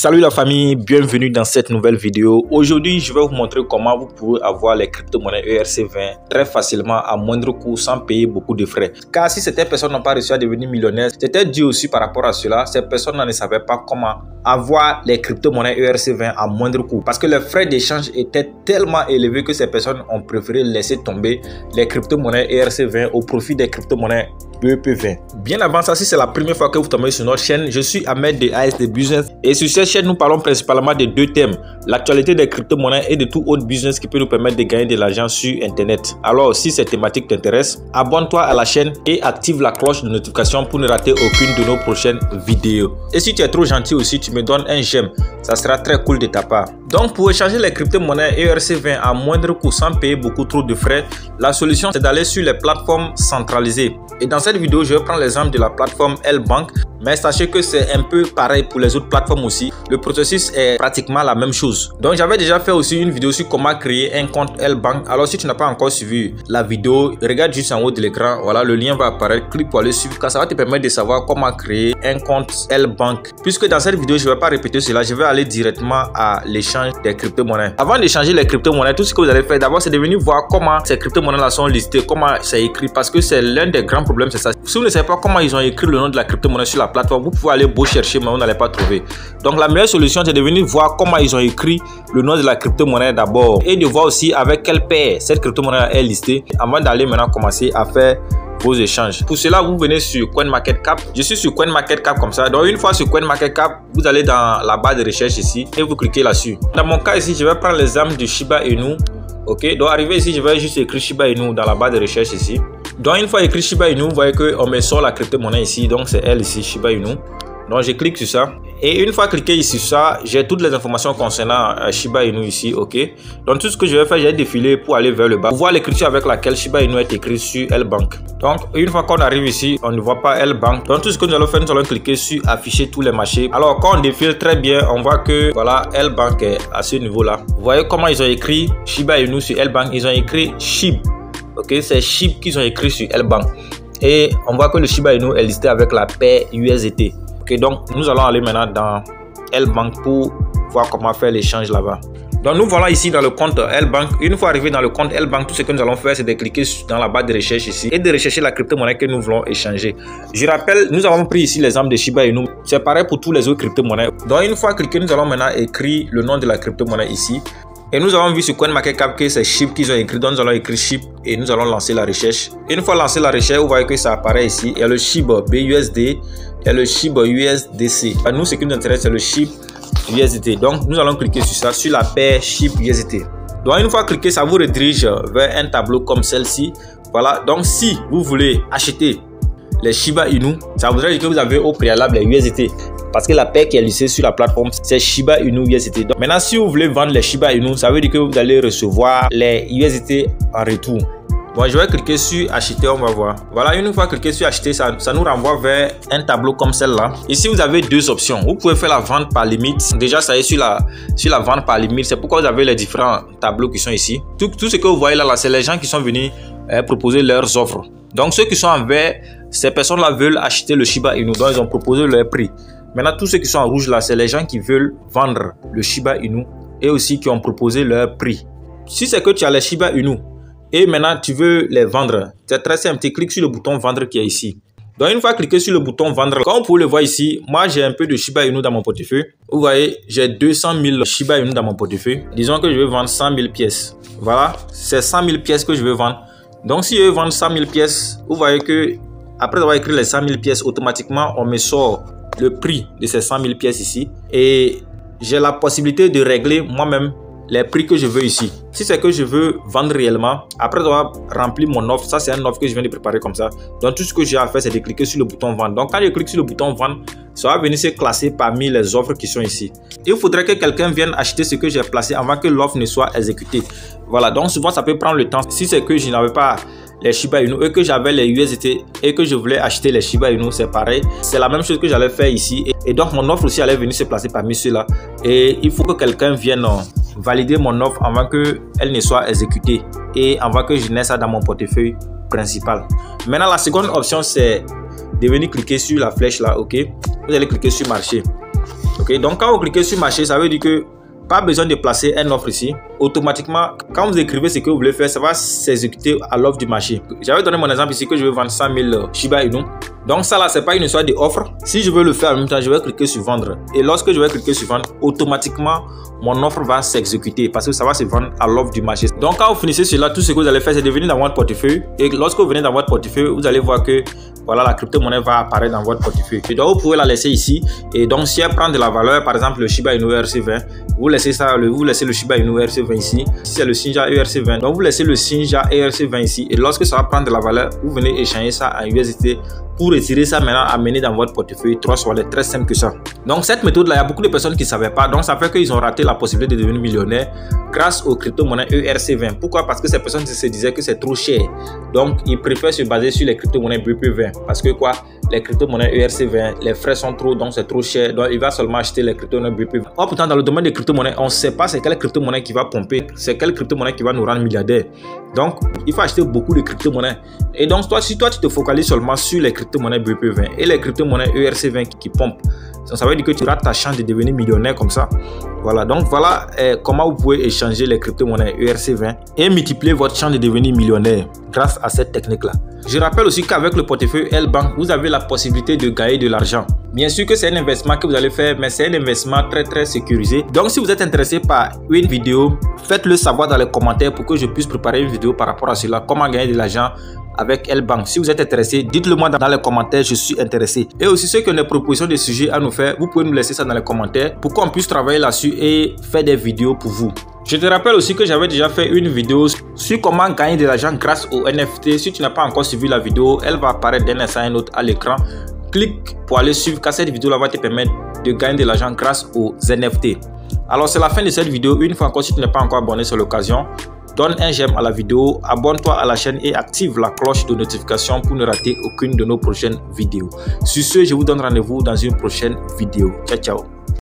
Salut la famille, bienvenue dans cette nouvelle vidéo. Aujourd'hui, je vais vous montrer comment vous pouvez avoir les crypto-monnaies ERC20 très facilement à moindre coût sans payer beaucoup de frais. Car si certaines personnes n'ont pas réussi à devenir millionnaires, c'était dû aussi par rapport à cela. Ces personnes ne savaient pas comment avoir les crypto-monnaies ERC20 à moindre coût. Parce que les frais d'échange étaient tellement élevés que ces personnes ont préféré laisser tomber les crypto-monnaies ERC20 au profit des crypto-monnaies BEP20. Bien avant ça, si c'est la première fois que vous tombez sur notre chaîne, je suis Ahmed de ASD Business et sur cette chaîne nous parlons principalement de deux thèmes: l'actualité des crypto-monnaies et de tout autre business qui peut nous permettre de gagner de l'argent sur internet. Alors si cette thématique t'intéresse, abonne-toi à la chaîne et active la cloche de notification pour ne rater aucune de nos prochaines vidéos. Et si tu es trop gentil aussi, tu me donnes un j'aime, ça sera très cool de ta part. Donc pour échanger les crypto-monnaies ERC20 à moindre coût sans payer beaucoup trop de frais, la solution c'est d'aller sur les plateformes centralisées. Et dans cette vidéo, je vais prendre l'exemple de la plateforme L-Bank, mais sachez que c'est un peu pareil pour les autres plateformes aussi. Le processus est pratiquement la même chose. Donc j'avais déjà fait aussi une vidéo sur comment créer un compte L-Bank. Alors si tu n'as pas encore suivi la vidéo, regarde juste en haut de l'écran, voilà, le lien va apparaître, clique pour aller suivre car ça va te permettre de savoir comment créer un compte L-Bank. Puisque dans cette vidéo, je ne vais pas répéter cela, je vais aller directement à l'échange des crypto-monnaies. Avant d'échanger les crypto-monnaies, tout ce que vous allez faire d'abord, c'est de venir voir comment ces crypto-monnaies là sont listées, comment c'est écrit, parce que c'est l'un des grands problèmes, c'est ça. Si vous ne savez pas comment ils ont écrit le nom de la crypto-monnaie sur la plateforme, vous pouvez aller beau chercher, mais vous n'allez pas trouver. Donc la meilleure solution, c'est de venir voir comment ils ont écrit le nom de la crypto-monnaie d'abord et de voir aussi avec quelle paire cette crypto-monnaie est listée avant d'aller maintenant commencer à faire vos échanges. Pour cela, vous venez sur CoinMarketCap. Je suis sur CoinMarketCap comme ça. Donc une fois sur CoinMarketCap, vous allez dans la barre de recherche ici et vous cliquez là-dessus. Dans mon cas ici, je vais prendre l'exemple de Shiba Inu. Ok, donc arrivé ici, je vais juste écrire Shiba Inu dans la barre de recherche ici. Donc une fois écrit Shiba Inu, vous voyez qu'on me sort la crypto-monnaie ici. Donc c'est elle ici, Shiba Inu. Donc je clique sur ça. Et une fois cliqué ici sur ça, j'ai toutes les informations concernant Shiba Inu ici, ok. Donc tout ce que je vais faire, j'ai défilé pour aller vers le bas, pour voir l'écriture avec laquelle Shiba Inu est écrit sur L-Bank. Donc une fois qu'on arrive ici, on ne voit pas L-Bank. Donc tout ce que nous allons faire, nous allons cliquer sur afficher tous les marchés. Alors quand on défile très bien, on voit que voilà, L-Bank est à ce niveau là. Vous voyez comment ils ont écrit Shiba Inu sur L-Bank, ils ont écrit SHIB. Ok, c'est SHIB qu'ils ont écrit sur L-Bank. Et on voit que le Shiba Inu est listé avec la paire USDT. Ok, donc nous allons aller maintenant dans L-Bank pour voir comment faire l'échange là-bas. Donc nous voilà ici dans le compte L-Bank. Une fois arrivé dans le compte L-Bank, tout ce que nous allons faire, c'est de cliquer dans la barre de recherche ici et de rechercher la crypto-monnaie que nous voulons échanger. Je rappelle, nous avons pris ici l'exemple de Shiba Inu. C'est pareil pour tous les autres crypto-monnaies. Donc une fois cliqué, nous allons maintenant écrire le nom de la crypto-monnaie ici. Et nous avons vu sur CoinMarketCap que c'est SHIB qu'ils ont écrit, donc nous allons écrire SHIB et nous allons lancer la recherche. Une fois lancé la recherche, vous voyez que ça apparaît ici. Il y a le SHIB BUSD et le SHIB USDC. À nous, ce qui nous intéresse, c'est le SHIB USDT. Donc nous allons cliquer sur ça, sur la paire SHIB USDT. Donc une fois cliqué, ça vous redirige vers un tableau comme celle-ci. Voilà, donc si vous voulez acheter les Shiba Inu, ça voudrait dire que vous avez au préalable les USDT. Parce que la paire qui est listée sur la plateforme, c'est Shiba Inu USDT. Donc, maintenant, si vous voulez vendre les Shiba Inu, ça veut dire que vous allez recevoir les USDT en retour. Bon, je vais cliquer sur acheter, on va voir. Voilà, une fois cliqué sur acheter, ça nous renvoie vers un tableau comme celle-là. Ici, vous avez deux options. Vous pouvez faire la vente par limite. Déjà, ça est sur la vente par limite. C'est pourquoi vous avez les différents tableaux qui sont ici. Tout ce que vous voyez là, c'est les gens qui sont venus proposer leurs offres. Donc, ceux qui sont en vert, ces personnes-là veulent acheter le Shiba Inu. Donc, ils ont proposé leur prix. Maintenant, tous ceux qui sont en rouge là, c'est les gens qui veulent vendre le Shiba Inu et aussi qui ont proposé leur prix. Si c'est que tu as les Shiba Inu et maintenant tu veux les vendre, c'est très simple, tu cliques sur le bouton vendre qui est ici. Donc une fois cliqué sur le bouton vendre, comme vous pouvez le voir ici, moi j'ai un peu de Shiba Inu dans mon portefeuille. Vous voyez, j'ai 200 000 Shiba Inu dans mon portefeuille. Disons que je veux vendre 100 000 pièces. Voilà, c'est 100 000 pièces que je veux vendre. Donc si je veux vendre 100 000 pièces, vous voyez que après avoir écrit les 100 000 pièces, automatiquement on me sort le prix de ces 100 000 pièces ici et j'ai la possibilité de régler moi-même les prix que je veux ici. Si c'est que je veux vendre réellement, après avoir rempli mon offre, ça c'est une offre que je viens de préparer comme ça. Donc tout ce que j'ai à faire, c'est de cliquer sur le bouton vendre. Donc quand je clique sur le bouton vendre, ça va venir se classer parmi les offres qui sont ici. Il faudrait que quelqu'un vienne acheter ce que j'ai placé avant que l'offre ne soit exécutée. Voilà, donc souvent ça peut prendre le temps. Si c'est que je n'avais pas les Shiba Inu et que j'avais les USDT et que je voulais acheter les Shiba Inu, c'est pareil. C'est la même chose que j'allais faire ici. Et donc mon offre aussi allait venir se placer parmi ceux-là. Et il faut que quelqu'un vienne valider mon offre avant qu'elle ne soit exécutée et avant que je n'ai ça dans mon portefeuille principal. Maintenant, la seconde option, c'est de venir cliquer sur la flèche là, ok. Vous allez cliquer sur marché. Ok, Ok, donc quand vous cliquez sur marché, ça veut dire que pas besoin de placer une offre ici. Automatiquement, quand vous écrivez ce que vous voulez faire, ça va s'exécuter à l'offre du marché. J'avais donné mon exemple ici que je veux vendre 100 000 Shiba Inu. Donc ça là, c'est pas une histoire d'offre. Si je veux le faire en même temps, je vais cliquer sur vendre. Et lorsque je vais cliquer sur vendre, automatiquement, mon offre va s'exécuter parce que ça va se vendre à l'offre du marché. Donc quand vous finissez cela, tout ce que vous allez faire, c'est de venir dans votre portefeuille. Et lorsque vous venez dans votre portefeuille, vous allez voir que voilà, la crypto-monnaie va apparaître dans votre portefeuille. Et donc vous pouvez la laisser ici. Et donc si elle prend de la valeur, par exemple le Shiba Inu ERC20, vous laissez le Shiba Inu ERC20 ici. Si c'est le Sinja ERC20, donc vous laissez le Sinja ERC20 ici. Et lorsque ça va prendre de la valeur, vous venez échanger ça en USDT pour retirer ça maintenant, amener dans votre portefeuille 3 wallets. Très simple que ça. Donc cette méthode là, il y a beaucoup de personnes qui ne savaient pas. Donc ça fait qu'ils ont raté la possibilité de devenir millionnaire grâce aux crypto-monnaies ERC20. Pourquoi? Parce que ces personnes se disaient que c'est trop cher. Donc ils préfèrent se baser sur les crypto-monnaies BP20. Parce que quoi? Les crypto-monnaies ERC20, les frais sont trop, donc c'est trop cher. Donc il va seulement acheter les crypto-monnaies BP20. Or pourtant dans le domaine des crypto-monnaies, on ne sait pas c'est quelle crypto-monnaie qui va pomper, c'est quelle crypto-monnaie qui va nous rendre milliardaires. Donc il faut acheter beaucoup de crypto-monnaies. Et donc si toi tu te focalises seulement sur les crypto-monnaies BP20 et les crypto-monnaies ERC20 qui pompent, ça veut dire que tu auras ta chance de devenir millionnaire comme ça. Voilà, donc voilà comment vous pouvez échanger les crypto-monnaies ERC20 et multiplier votre chance de devenir millionnaire grâce à cette technique-là. Je rappelle aussi qu'avec le portefeuille L-Bank, vous avez la possibilité de gagner de l'argent. Bien sûr que c'est un investissement que vous allez faire, mais c'est un investissement très sécurisé. Donc si vous êtes intéressé par une vidéo, faites-le savoir dans les commentaires pour que je puisse préparer une vidéo par rapport à cela, comment gagner de l'argent avec L-Bank. Si vous êtes intéressé, dites-le moi dans les commentaires, je suis intéressé. Et aussi ceux qui ont des propositions de sujets à nous faire, vous pouvez nous laisser ça dans les commentaires pour qu'on puisse travailler là-dessus et faire des vidéos pour vous. Je te rappelle aussi que j'avais déjà fait une vidéo sur comment gagner de l'argent grâce aux NFT. Si tu n'as pas encore suivi la vidéo, elle va apparaître d'un instant à un autre à l'écran. Clique pour aller suivre car cette vidéo là va te permettre de gagner de l'argent grâce aux NFT. Alors c'est la fin de cette vidéo. Une fois encore, si tu n'es pas encore abonné, sur l'occasion, donne un j'aime à la vidéo, abonne-toi à la chaîne et active la cloche de notification pour ne rater aucune de nos prochaines vidéos. Sur ce, je vous donne rendez-vous dans une prochaine vidéo. Ciao, ciao.